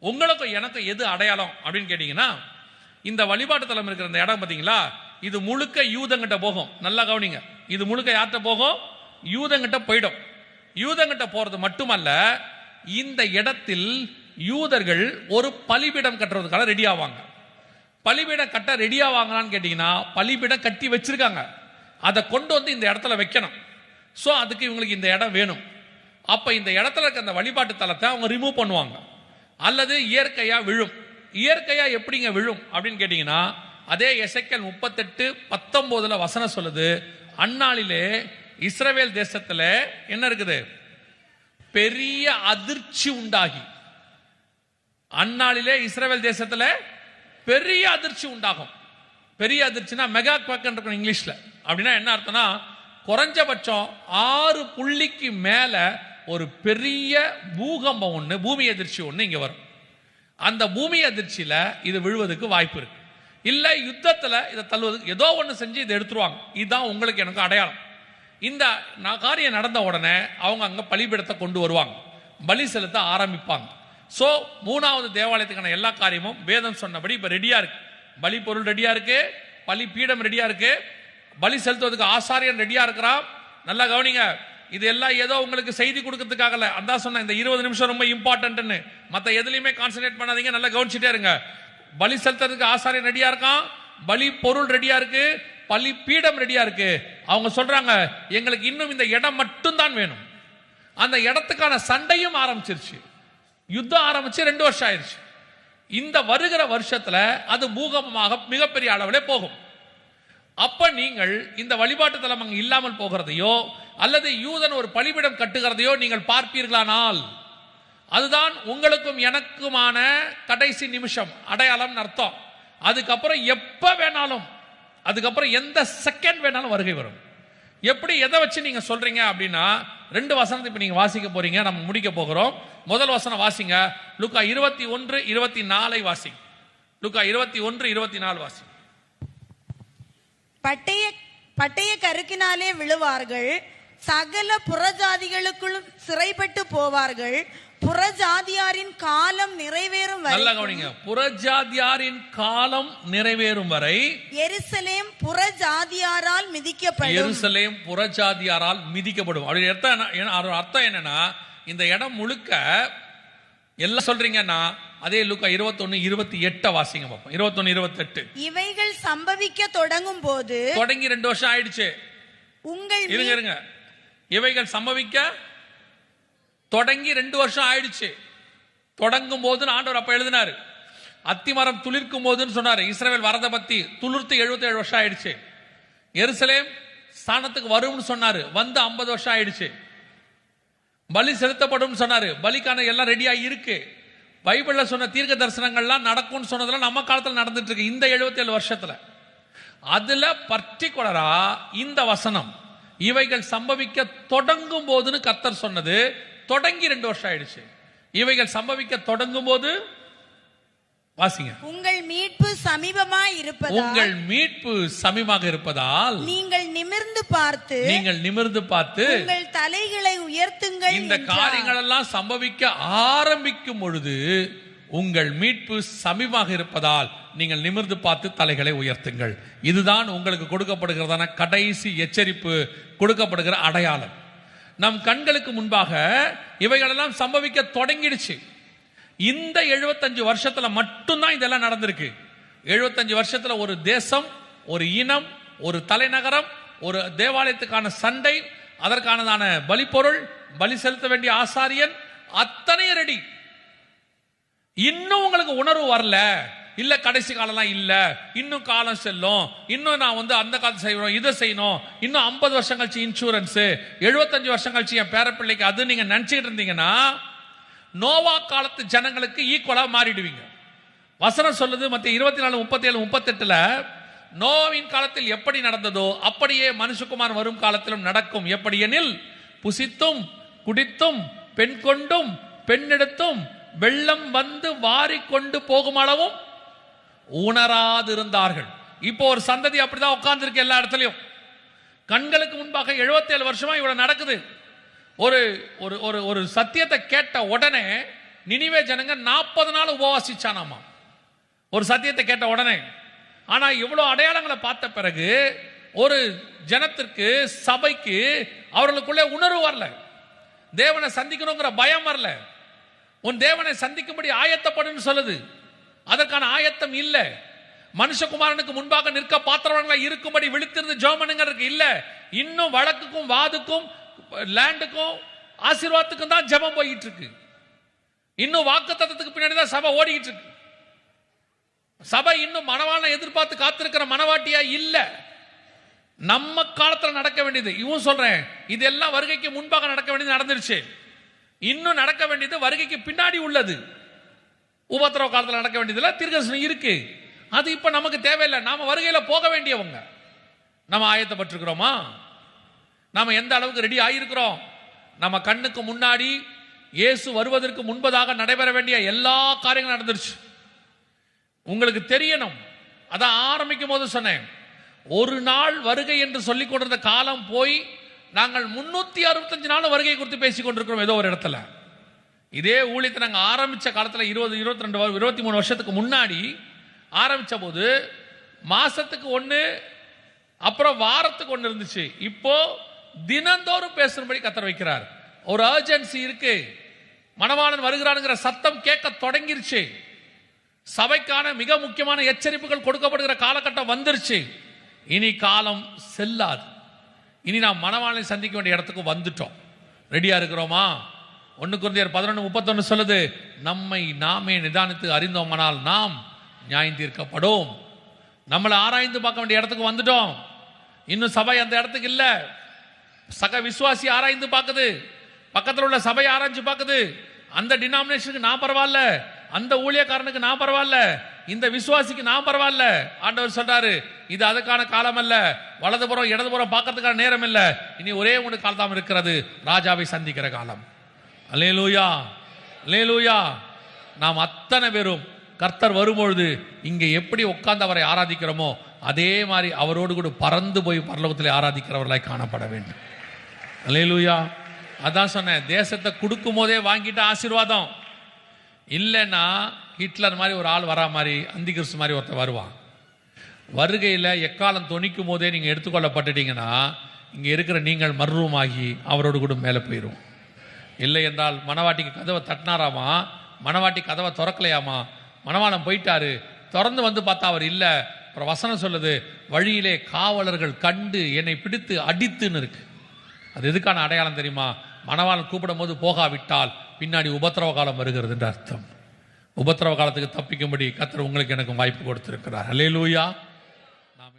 உங்களுக்கும் எனக்கும் எது அடையாளம் அப்படின்னு கேட்டீங்கன்னா, இந்த வழிபாட்டு தலம் இருக்கிற இந்த இடம் பார்த்தீங்களா, இது முழுக்க யூதங்கிட்ட போகும். நல்லா கவனிங்க, இது முழுக்க யார்கிட்ட போகும்? யூதங்கிட்ட போயிடும். யூதங்கிட்ட போறது மட்டுமல்ல, இந்த இடத்தில் யூதர்கள் ஒரு பலிபீடம் கட்டுறதுக்காக ரெடி ஆவாங்க. பலிபீடம் கட்ட ரெடி ஆவாங்களான்னு கேட்டீங்கன்னா, பலிபீடம் கட்டி வச்சிருக்காங்க, அதை கொண்டு வந்து இந்த இடத்துல வைக்கணும். ஸோ அதுக்கு இவங்களுக்கு இந்த இடம் வேணும். அப்ப இந்த இடத்துல இருக்க அந்த வழிபாட்டு தலத்தை அவங்க ரிமூவ் பண்ணுவாங்க, அல்லது இயற்கையா விழும். இயற்கையா எப்படிங்க விழும் அப்படின்னு கேட்டீங்கன்னா, அதே எசேக்கியேல் 38:19 வசனம் சொல்லுது, அந்நாளிலே இஸ்ரவேல் தேசத்துல என்ன இருக்குது? பெரிய அதிர்ச்சி உண்டாகி. அந்நாளிலே இஸ்ரவேல் தேசத்துல பெரிய அதிர்ச்சி உண்டாகும். பெரிய அதிர்ச்சினா மெகா குவாக் இருக்கும் இங்கிலீஷ்ல. அப்படின்னா என்ன அர்த்தம்னா, குறைஞ்சபட்சம் 6 புள்ளிக்கு மேல ஒரு பெரிய பூகம்பம் ஒண்ணு, பூமி அதிர்ச்சி ஒண்ணு இங்க வரும். அந்த பூமி அதிர்ச்சியில இது விழுவதற்கு வாய்ப்பு இருக்கு. இல்ல யுத்தத்துல இதை தள்ளுவதற்கு ஏதோ ஒண்ணு செஞ்சு இதை எடுத்துருவாங்க. இதுதான் உங்களுக்கு எனக்கு அடையாளம். இந்த காரியம் நடந்த உடனே அவங்க அங்க பலிபீடத்தை கொண்டு வருவாங்க, பலி செலுத்த ஆரம்பிப்பாங்க. சோ 3வது தேவாலயத்துக்கான எல்லா காரியமும் வேதம் சொன்னபடி இப்ப ரெடியா இருக்கு. பலி பொருள் ரெடியா இருக்கு, பலி பீடம் ரெடியா இருக்கு, பலி செலுத்துவதற்கு ஆசாரியன் ரெடியா இருக்கிறான். நல்லா கவனிங்க, இது எல்லாம் ஏதோ உங்களுக்கு செய்தி கொடுக்கறதுக்காக இல்ல. அதான் சொன்ன, இந்த 20 நிமிஷம் ரொம்ப இம்பார்ட்டன்ட்னு. மற்ற எதுலையுமே கான்சென்ட்ரேட் பண்ணாதீங்க, நல்லா கவனிச்சுட்டே இருங்க. பலி செலுத்துறதுக்கு ஆசாரியன் ரெடியா இருக்கான், பலி பொருள் ரெடியா இருக்கு, பலி பீடம் ரெடியா இருக்கு. அவங்க சொல்றாங்க, எங்களுக்கு இன்னும் இந்த இடம் மட்டும் தான் வேணும். அந்த இடத்துக்கான சண்டையும் ஆரம்பிச்சிருச்சு. யுத்தம் ஆரம்பிச்சு 2 வருஷம் ஆயிடுச்சு. இந்த வருகிற வருஷத்துல அது பூகம்பமாக மிகப்பெரிய அளவில் போகும். அப்ப நீங்கள் இந்த வழிபாட்டு தலம் அங்கு இல்லாமல் போகிறதையோ அல்லது யூதன் ஒரு பலிபீடம் கட்டுகிறதையோ நீங்கள் பார்ப்பீர்களானால், அதுதான் உங்களுக்கும் எனக்குமான கடைசி நிமிஷம் அடையாளம் அர்த்தம். அதுக்கப்புறம் எப்ப வேணாலும், அதுக்கப்புறம் எந்த செகண்ட் வேணாலும் வருகை வரும். எப்படி எதை வச்சு நீங்க சொல்றீங்க அப்படின்னா, 2 வசனத்தை இப்ப நீங்க வாசிக்க போறீங்க, நம்ம முடிக்க போகிறோம். முதல் வசனம் வாசிங்க, லூக்கா 21:24 வாசிங்க. லூக்கா 21:24 வாசிங்க. பட்டய கருக்கினாலே விழுவார்கள், சகல புறஜாதிகளுக்குள்ளும் சிறைப்பட்டு போவார்கள், புறஜாதியாரின் காலம் நிறைவேறும் வரை. நல்லா கவனிங்க, புறஜாதியாரின் காலம் நிறைவேறும் வரை எருசலேம் புறஜாதியாரால் மிதிக்கப்படும். எருசலேம் புறஜாதியாரால் மிதிக்கப்படும். அப்படி அர்த்தம் என்னன்னா, இந்த இடம் முழுக்க எல்லாம் சொல்றீங்கன்னா, அதே லூக்கா 21:28 வாசிங்க பாப்போம். 21:28. இவைகள் சம்பவிக்க தொடங்கும் போது, தொடங்கி 2 வருஷம் ஆயிடுச்சு. இருங்க, இவைகள் சம்பவிக்க தொடங்கி 2 வருஷம் ஆயிடுச்சு. தொடங்கும் போது ஆண்டவர் அப்ப எழுதினாரு, அத்திமரம் துளிர்க்கும் போதுன்னு சொன்னாரு. இஸ்ரவேல் வரத பத்தி துளிர்த்து 77 வருஷம் ஆயிடுச்சு. எருசலேம் ஸ்தானத்துக்கு வரும்னு சொன்னாரு, வந்து 50 வருஷம் ஆயிடுச்சு. பலி செலுத்தப்படும் சொன்னாரு, பலிக்கான எல்லாம் ரெடியா இருக்கு. பைபிள்ல சொன்ன தீர்க்க தரிசனங்கள்லாம் நடக்கும்னு சொன்னதெல்லாம் நம்ம காலத்தில் நடந்துட்டு இருக்கு இந்த 77 வருஷத்துல. அதுல பர்டிகுலரா இந்த வசனம், இவைகள் சம்பவிக்க தொடங்கும் போதுன்னு கர்த்தர் சொன்னது, தொடங்கி 2 வருஷம் ஆயிடுச்சு. இவைகள் சம்பவிக்க தொடங்கும் போது வாசிங்க, உங்கள் மீட்பு சமீபமாய் இருப்பதால், உங்கள் மீட்பு சமீபமாக இருப்பதால் நீங்கள் நிமிர்ந்து பார்த்து உங்கள் தலைகளை உயர்த்துங்கள். இந்த காரியங்கள் எல்லாம் சம்பவிக்க ஆரம்பிக்கும் பொழுது உங்கள் மீட்பு சமீபமாக இருப்பதால் நீங்கள் நிமிர்ந்து பார்த்து தலைகளை உயர்த்துங்கள். இதுதான் உங்களுக்கு கொடுக்கப்படுகிறதான கடைசி எச்சரிப்பு, கொடுக்கப்படுகிற அடையாளம். நம் கண்களுக்கு முன்பாக இவைகளெல்லாம் சம்பவிக்க தொடங்கிடுச்சு. இந்த 75 வருஷத்துல மட்டும்தான் இதெல்லாம் நடந்திருக்கு. 75 வருஷத்துல ஒரு தேசம், ஒரு இனம், ஒரு தலைநகரம், ஒரு தேவாலயத்துக்கான சண்டை, அதற்கானதான பலி பொருள், பலி செலுத்த வேண்டிய ஆசாரியன், அத்தனை ரெடி. இன்னும் உங்களுக்கு உணர்வு வரல, இல்ல கடைசி காலம் இல்ல, இன்னும் காலம் செல்லும், இன்னும் நான் அந்த காலத்து செய்யணும், இதை செய்யணும், இன்னும் 50 வருஷம் கழிச்சு இன்சூரன்ஸ், 75 வருஷம் கழிச்சு என் பேரப்பிள்ளைக்கு, அது நீங்க நினைச்சுக்கிட்டு இருந்தீங்கன்னா நோவா காலத்து ஜனங்களுக்கு ஈக்குவலா மாறிடுவீங்க. வசனம் சொல்லுது மத்திய 24:37-38, நோவின் காலத்தில் எப்படி நடந்ததோ அப்படியே மனுஷகுமார் வரும் காலத்திலும் நடக்கும். எப்படி எனில், புசித்தும் குடித்தும் பெண் கொண்டும் பெண்ணெடுத்தும் வெள்ளம் வந்து வாரி கொண்டு போகும் அளவும் உணராதிருந்தார்கள். இப்போ ஒரு சந்ததி அப்படிதான் உட்கார்ந்து இருக்கு எல்லா இடத்துலயும். கண்களுக்கு முன்பாக 77 வருஷமா இவ்வளவு நடக்குது. ஒரு ஒரு ஒரு சத்தியத்தை கேட்ட உடனே நினிவே ஜனங்க 40 நாள் உபவாசிச்சானாமா ஒரு சத்தியத்தை கேட்ட உடனே. ஆனா இவ்வளவு அடையாளங்களை பார்த்த பிறகு ஒரு ஜனத்திற்கு, சபைக்கு அவர்களுக்குள்ளே உணர்வு வரல, தேவனை சந்திக்கணுங்கிற பயம் வரல. உன் தேவனை சந்திக்கும்படி ஆயத்தப்படுன்னு சொல்லுது, அதற்கான ஆயத்தம் இல்ல. மனுஷகுமாரனுக்கு முன்பாக நிற்க பாத்திரவங்களா இருக்கும்படி விழித்திருந்து ஜெபம்ங்கிறதுக்கு இல்ல. இன்னும் வழக்குக்கும் வாதுக்கும் லேண்டுக்கும் ஆசீர்வாதத்துக்கும் தான் ஜெபம் போயிட்டு இருக்கு. இன்னும் வாக்குத்தத்தத்துக்கு பின்னாடி தான் சபை ஓடிக்கிட்டு இருக்கு. சபை இன்னும் மணவாளனை எதிர்பார்த்து காத்திருக்கிற மணவாட்டியா இல்ல. நம்ம காலத்துல நடக்க வேண்டியது, இவன் சொல்றேன், இதெல்லாம் வருகைக்கு முன்பாக நடக்க வேண்டியது நடந்துருச்சு. இன்னும் நடக்க வேண்டியது வருகைக்கு பின்னாடி உள்ளது. உபத்திரவ காலத்துல நடக்க வேண்டியதுல தீர்க்கதரிசனம் இருக்கு. அது இப்ப நமக்கு தேவையில்லை. நாம வருகையில போக வேண்டியவங்க. நம்ம ஆயத்தப்பட்டிருக்கிறோமா? நாம எந்த அளவுக்கு ரெடி ஆயிருக்கிறோம்? நம்ம கண்ணுக்கு முன்னாடி இயேசு வருவதற்கு முன்பதாக நடைபெற வேண்டிய எல்லா காரியங்களும் நடந்துருச்சு. உங்களுக்கு தெரியணும். அதான் ஆரம்பிக்கும் போது சொன்னேன், ஒரு நாள் வருகை என்று சொல்லிக் கொண்டிருந்த காலம் போய் நாங்கள் 365 நாள் வருகை குறித்து பேசிக் கொண்டிருக்கிறோம். ஏதோ ஒரு இடத்துல இதே ஊழியத்தை நாங்கள் ஆரம்பிச்ச காலத்தில் 20, 22, 23 வருஷத்துக்கு முன்னாடி ஆரம்பிச்ச போது மாசத்துக்கு 1, அப்புறம் வாரத்துக்கு 1 இருந்துச்சு. இப்போ தினந்தோறும் பேசும்படி கத்தர் வைக்கிறார். ஒரு அர்ஜென்சி இருக்கு. மணவாளன் வருகிறானுங்கிற சத்தம் கேட்க தொடங்கிருச்சு. சபைக்கான மிக முக்கியமான எச்சரிப்புகள் கொடுக்கப்படுகிற காலகட்டம் வந்துருச்சு. இனி காலம் செல்லாது. இனி நாம் மணவாளனை சந்திக்க வேண்டிய இடத்துக்கு வந்துட்டோம். ரெடியா இருக்கிறோமா? 1 கொரிந்தியர் 11:31 சொல்லுது, நம்மை நாமே நிதானித்து அறிந்தோமானால் நாம் நியாயம் தீர்க்கப்படும். நம்மளை ஆராய்ந்து பார்க்க வேண்டிய இடத்துக்கு வந்துட்டோம். இன்னும் சபை அந்த இடத்துக்கு இல்ல. சக விசுவாசி ஆராய்ந்து பார்க்குது, பக்கத்தில் உள்ள சபை ஆராய்ச்சி பார்க்குது. அந்த டினாமினேஷனுக்கு நான் பரவாயில்ல, அந்த ஊழியக்காரனுக்கு நான் பரவாயில்ல, இந்த விசுவாசிக்கு நான் பரவாயில்ல. ஆண்டவர் சொல்றாரு, இது அதுக்கான காலம் அல்ல, வலதுபுறம் இடதுபுறம் பார்க்கறதுக்கான நேரம் இல்ல. இனி ஒரே ஒன்று காலம் இருக்கிறது, ராஜாவை சந்திக்கிற காலம். அல்லேலூயா, அல்லேலூயா. நாம் அத்தனை பேரும் கர்த்தர் வரும்பொழுது இங்கே எப்படி உட்கார்ந்து அவரை ஆராதிக்கிறோமோ அதே மாதிரி அவரோடு கூட பறந்து போய் பரலோகத்தில் ஆராதிக்கிறவர்களாய் காணப்பட வேண்டும். அல்லேலூயா. அதான் சொன்னேன், தேசத்தை கொடுக்கும் போதே வாங்கிட்டு ஆசீர்வாதம் இல்லைன்னா ஹிட்லர் மாதிரி ஒரு ஆள் வரா மாதிரி, அந்தி கிறிஸ்து மாதிரி ஒருத்தர் வருவான். வருகையில் எக்காலம் தொனிக்கும் போதே நீங்கள் எடுத்துக்கொள்ளப்பட்டுட்டீங்கன்னா இங்கே இருக்கிற நீங்கள் மர்ரூமாகி அவரோடு கூட மேலே போயிடும். இல்லை என்றால் மணவாட்டிக்கு கதவை தட்டினாராமா, மணவாட்டி கதவை திறக்கலையாமா, மணவாளன் போயிட்டாரு, திறந்து வந்து பார்த்தா அவர் இல்லை. அப்புறம் வசனம் சொல்லுது, வழியிலே காவலர்கள் கண்டு என்னை பிடித்து அடித்துன்னு இருக்கு. அது எதுக்கான அடையாளம் தெரியுமா? மணவாளன் கூப்பிடும் போது போகாவிட்டால் பின்னாடி உபத்திரவ காலம் வருகிறது என்று அர்த்தம். உபத்திரவ காலத்துக்கு தப்பிக்கும்படி கர்த்தர் உங்களுக்கு எனக்கு வாய்ப்பு கொடுத்திருக்கிறார். அல்லேலூயா. நாம்